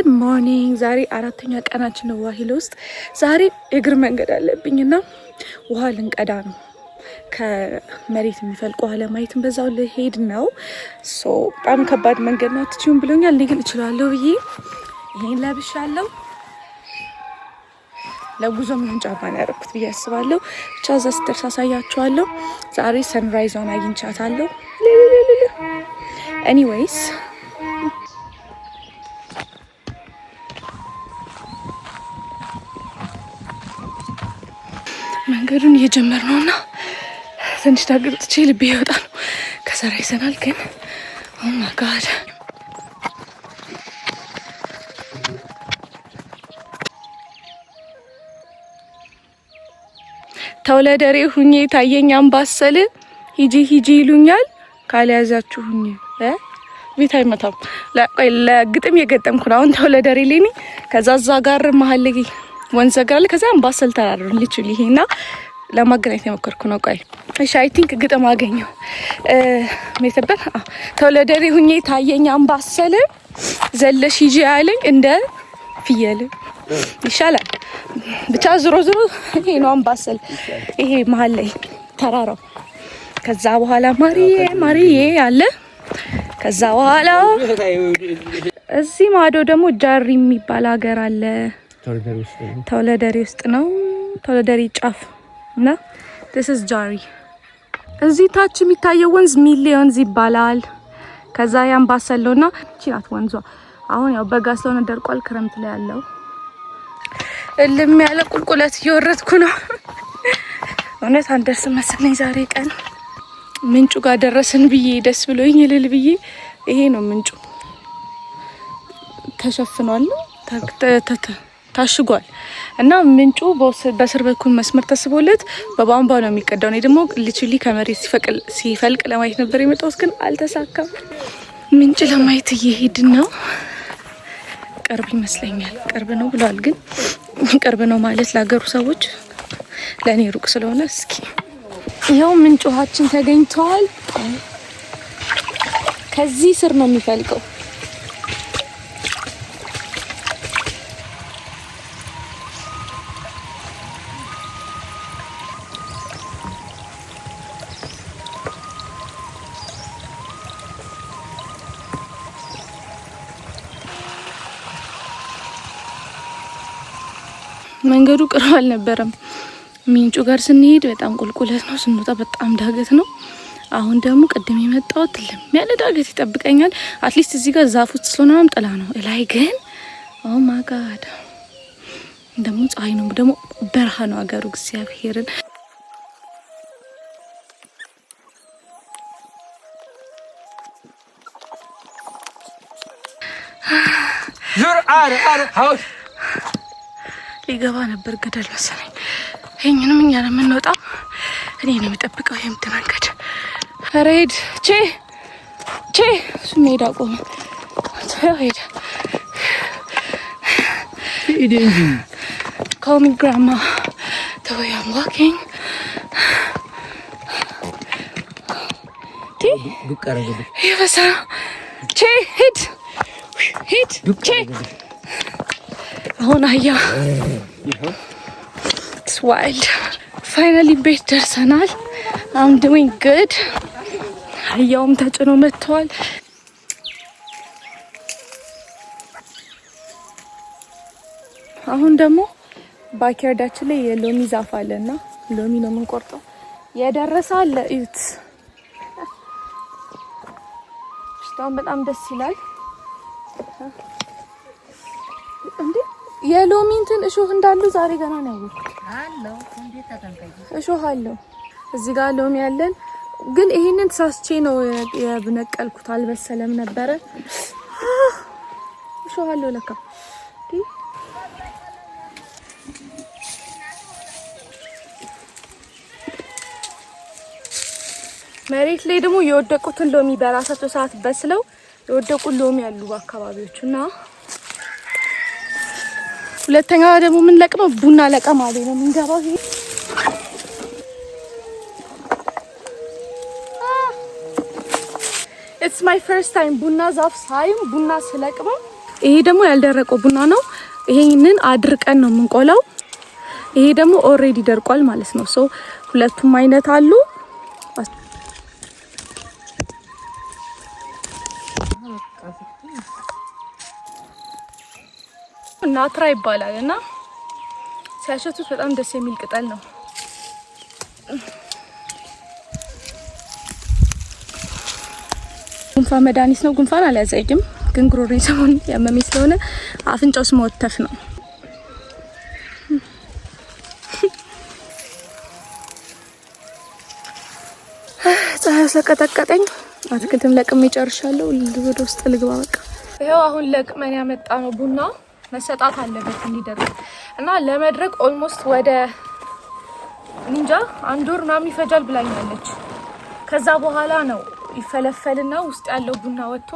Good morning. ዛሬ አራተኛ ቀናችን ነው ዋሂል ውስጥ። ዛሬ እግር መንገድ አለብኝና ውሃ ልንቀዳ ነው። ከመሬት የሚፈልቅ ውሃ ለማየት በዛው ልሄድ ነው። በጣም ከባድ መንገድ ነው አትችይውም ብሎኛል። እኔ ግን እችላለሁ ብዬ ይሄን ለብሻለሁ። ለጉዞ ምን ጫማ ነው ያደረኩት ብዬ አስባለሁ። ብቻ እዛ ስደርስ አሳያችኋለሁ። ዛሬ ሰንራይዟን አግኝቻታለሁ። ኤኒዌይስ መንገዱን እየጀመር ነውና ትንሽ ታግጥቼ ልቤ ይወጣ ነው። ከሰራ ይሰናል ግን ኦ ማይ ጋድ ተወለደሬ ሁኜ ታየኝ አምባሰል ሂጂ ሂጂ ይሉኛል ካልያዛችሁኝ ቤት አይመታም። ለግጥም የገጠምኩ ነው። አሁን ተወለደሬ ለኔ ከዛዛ ጋር መሀል ላይ ወንዝ ጋር ከዛ አምባሰል ተራራ ልችል ይሄና ለማገናኘት የሞከርኩ ነው። ቆይ እሺ አይ ቲንክ ግጥም አገኘው ሜተበት ተወለደሬ ሁኜ ታየኝ አምባሰል ዘለሽ ሂጂ ያለኝ እንደ ፍየል ይሻላል። ብቻ ዝሮ ይሄ ነው አምባሰል ይሄ መሀል ላይ ተራራው። ከዛ በኋላ ማሪዬ አለ። ከዛ በኋላ እዚህ ማዶ ደግሞ ጃሪ የሚባል ሀገር አለ። ተወለደሬ ውስጥ ነው። ተወለደሬ ጫፍ እና this is ጃሪ። እዚህ ታች የሚታየው ወንዝ ሚሊዮንስ ይባላል። ከዛ ያምባሰለውና ቺናት ወንዟ አሁን ያው በጋ ስለሆነ ደርቋል። ክረምት ላይ ያለው እልም ያለ ቁልቁለት እየወረድኩ ነው። እውነት አንደርስ መሰለኝ ዛሬ ቀን። ምንጩ ጋር ደረስን ብዬ ደስ ብሎኝ እልል ብዬ። ይሄ ነው ምንጩ። ተሸፍኗል ታሽጓል እና ምንጩ በስር በኩል መስመር ተስቦለት በቧንቧ ነው የሚቀዳው። እኔ ደግሞ ልችሊ ከመሬት ሲፈልቅ ለማየት ነበር የመጣሁት ግን አልተሳካም። ምንጭ ለማየት እየሄድን ነው። ቅርብ ይመስለኛል። ቅርብ ነው ብለዋል ግን ቅርብ ነው ማለት ለሀገሩ ሰዎች ለእኔ ሩቅ ስለሆነ እስኪ ይኸው ምንጭ ውሃችን ተገኝተዋል። ከዚህ ስር ነው የሚፈልቀው። መንገዱ ቅርብ አልነበረም። ምንጩ ጋር ስንሄድ በጣም ቁልቁለት ነው፣ ስንወጣ በጣም ዳገት ነው። አሁን ደግሞ ቅድም የመጣው ትልም ያለ ዳገት ይጠብቀኛል። አትሊስት እዚህ ጋር ዛፍ ውስጥ ስለሆነም ጥላ ነው። ላይ ግን ኦ ማይ ጋድ ደግሞ ፀሐይ ነው፣ ደግሞ በረሃ ነው ሀገሩ። እግዚአብሔርን ሊገባ ነበር ገደል መሰለኝ። ይሄንንም እኛ ነው የምንወጣው። እኔ ነው የሚጠብቀው ይሄም መንገድ። ሬድ ቼ ሜዳ ቆመ። ሄድ እንጂ call me grandma the way I'm walking. ይበሳ ሄድ አሁን አያ it's wild. Finally ቤት ደርሰናል. I'm doing good. አያውም ተጭኖ መጥቷል። አሁን ደግሞ ባክያርዳችን ላይ የሎሚ ዛፍ አለና ሎሚ ነው የምንቆርጠው። የደረሰ አለ እዩት። ሽታውን በጣም ደስ ይላል። እንዴ የሎሚ እንትን እሾህ እንዳሉ ዛሬ ገና ነው ያወቅኩት። አለው እንዴት ተጠንቀቂ እሾህ አለው እዚህ ጋር ሎሚ ያለን። ግን ይሄንን ተሳስቼ ነው የብነቀልኩት፣ አልበሰለም ነበረ። እሾህ አለው ለካ። መሬት ላይ ደግሞ የወደቁትን ሎሚ በራሳቸው ሰዓት በስለው የወደቁ ሎሚ ያሉ በአካባቢዎቹና ሁለተኛው ደግሞ ምን ለቅመው ቡና ለቀማ ላይ ነው የምንገባው። ይሄ it's my first time ቡና ዛፍ ሳይም ቡና ስለቅመው ይሄ ደግሞ ያልደረቀው ቡና ነው። ይሄንን አድርቀን ነው የምንቆላው። ይሄ ደግሞ ኦሬዲ ደርቋል ማለት ነው። ሶ ሁለቱም አይነት አሉ። ናትራ ይባላል እና ሲያሸቱት በጣም ደስ የሚል ቅጠል ነው። ጉንፋን መድኃኒት ነው። ጉንፋን አልያዘኝም ግን ጉሮሮዬ ሰሞኑን ያመመኝ ስለሆነ አፍንጫው ስመወተፍ ነው። ፀሐይ ስለቀጠቀጠኝ አትክልትም ለቅሜ ጨርሻለሁ። ወደ ውስጥ ልግባ በቃ። ይሄው አሁን ለቅመን ያመጣ ነው ቡና መሰጣት አለበት እንዲደርቅ እና ለመድረቅ ኦልሞስት ወደ እንጃ 1 ወር ምናምን ይፈጃል ብላኛለች። ከዛ በኋላ ነው ይፈለፈልና ውስጥ ያለው ቡና ወጥቶ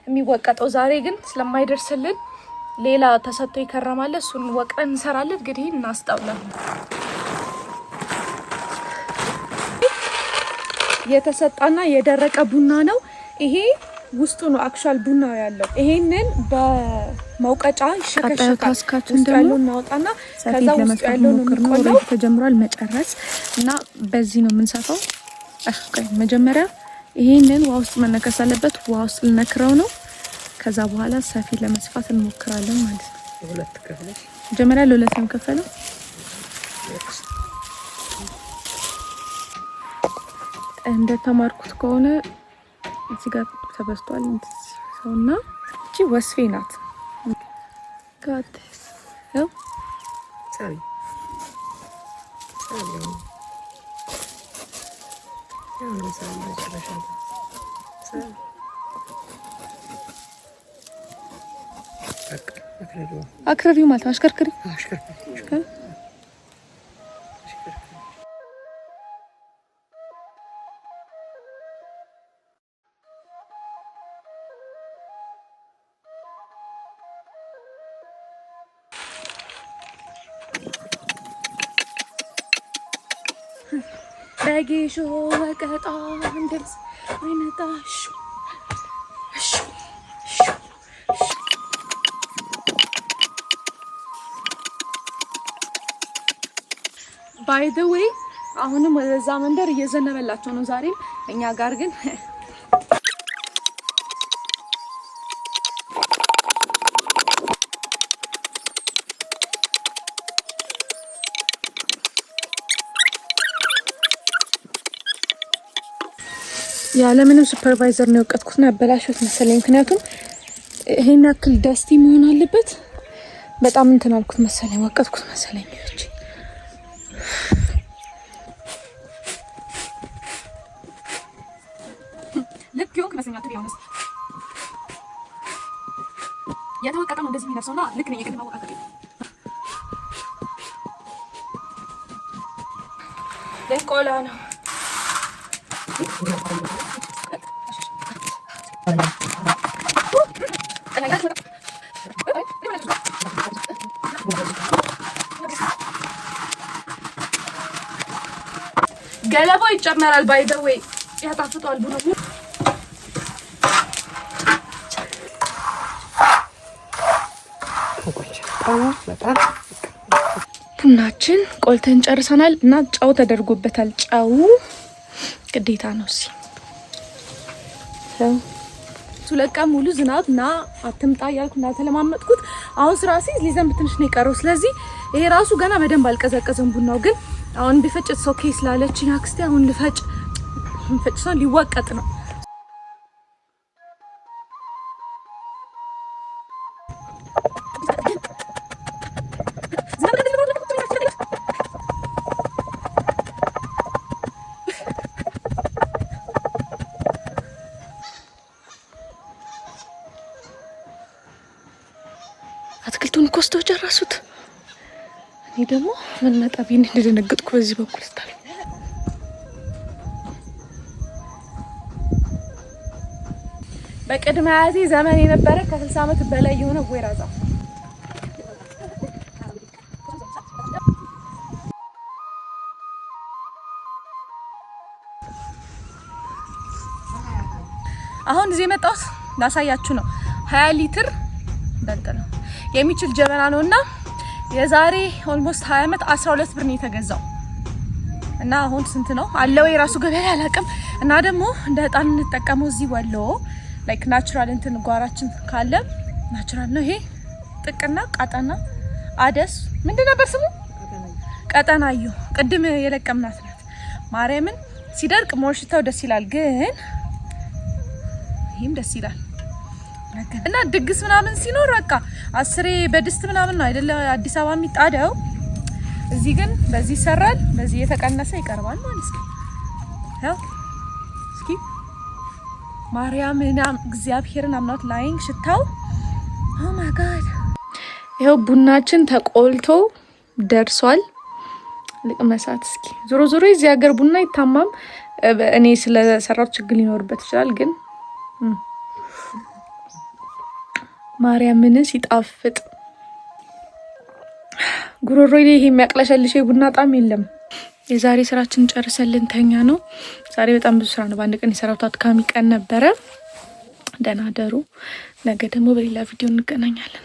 የሚወቀጠው። ዛሬ ግን ስለማይደርስልን ሌላ ተሰጥቶ ይከረማል። እሱን ወቅጠን እንሰራለን። እንግዲህ እናስጣውላለን። የተሰጣና የደረቀ ቡና ነው ይሄ። ውስጡ ነው አክቹአል ቡና ያለው። ይሄንን በመውቀጫ ይሸከሸካል። ውስጥ ያለው እናወጣና ከዛ ውስጥ ያለው ነው የሚቆላው። ተጀምሯል መጨረስ እና በዚህ ነው የምንሰፋው። አሽቀይ መጀመሪያ ይሄንን ውሃ ውስጥ መነከስ አለበት። ውሃ ውስጥ ልነክረው ነው። ከዛ በኋላ ሰፊ ለመስፋት እንሞክራለን ማለት ነው። ሁለት ከፍለ መጀመሪያ ለሁለት ነው ከፈለው። እንደ ተማርኩት ከሆነ እዚህ ጋር ተበስቷል ሰውና እቺ ወስፌ ናት። ጋትስ ነው ሳሪ አክረቢው ማለት አሽከርክሪ በጌሾ ወቀጣ እንደስ አይነታሽ ባይ ዘ ዌይ አሁንም ወደዛ መንደር እየዘነበላቸው ነው ዛሬም። እኛ ጋር ግን ያለምንም ሱፐርቫይዘር ነው የወቀጥኩት እና ያበላሽሁት መሰለኝ። ምክንያቱም ይሄን ያክል ደስቲ መሆን አለበት። በጣም እንትን አልኩት መሰለኝ፣ ወቀጥኩት መሰለኝ። እቺ ልክ ይሁን ከመሰኛ ትሪያውስ የተወቀጠው እንደዚህ የሚነርሰውና ልክ ነው የቅድመው ወቀጥ ለቆላ ነው። ገለባው ይጨመራል። ባይ ዘ ዌይ ያጣፍጣል ቡና። ቡናችን ቆልተን ጨርሰናል እና ጨው ተደርጎበታል። ጨው ግዴታ ነው። እሺ ሁለት ቀን ሙሉ ዝናብ እና አትምጣ እያልኩ እንዳተለማመጥኩት አሁን ስራሲ ሊዘንብ ትንሽ ነው የቀረው። ስለዚህ ይሄ ራሱ ገና በደንብ አልቀዘቀዘም ቡናው። ግን አሁን ቢፈጭት ሶኬ ስላለችኝ አክስቴ አሁን ልፈጭ ሰው ሊወቀጥ ነው። አትክልቱን ኮስቶ ጨረሱት። እኔ ደግሞ ምን መጣብኝ እንደደነገጥኩ በዚህ በኩል ስታል በቅድመ አያቴ ዘመን የነበረ ከ60 ዓመት በላይ የሆነ ወይራ ዛፍ አሁን እዚህ መጣሁት ላሳያችሁ ነው። 20 ሊትር እንዳልጠለው የሚችል ጀበና ነውና የዛሬ ኦልሞስት 20 አመት 12 ብር ነው የተገዛው እና አሁን ስንት ነው አለው የራሱ ገበያ አላውቅም። እና ደግሞ እንደ እጣን እንጠቀመው እዚህ ወሎ ላይክ ናቹራል እንትን ጓራችን ካለ ናቹራል ነው ይሄ ጥቅና ቃጣና አደስ ምንድን ነበር ስሙ ቀጠናዩ ቅድም የለቀምናት ናት ማርያምን ሲደርቅ ሞሽታው ደስ ይላል ግን ይሄም ደስ ይላል እና ድግስ ምናምን ሲኖር በቃ 10 በድስት ምናምን ነው አይደለ አዲስ አበባ የሚጣደው እዚህ ግን በዚህ ይሰራል በዚህ የተቀነሰ ይቀርባል ማለት ነው። ያው እስኪ ማርያምና እግዚአብሔርን አምናት ላይንግ ሽታው ኦ ማይ ጋድ ይሄው ቡናችን ተቆልቶ ደርሷል። ልቅመሳት እስኪ ዞሮ ዞሮ እዚህ ሀገር ቡና ይታማም እኔ ስለሰራው ችግር ሊኖርበት ይችላል ግን ማርያምን ሲጣፍጥ ጉሮሮዬ ላይ ይሄ የሚያቅለሸልሽ ቡና ጣም የለም። የዛሬ ስራችን ጨርሰልን ተኛ ነው። ዛሬ በጣም ብዙ ስራ ነው በአንድ ቀን የሰራሁት አድካሚ ቀን ነበረ። ደህና ደሩ። ነገ ደግሞ በሌላ ቪዲዮ እንገናኛለን።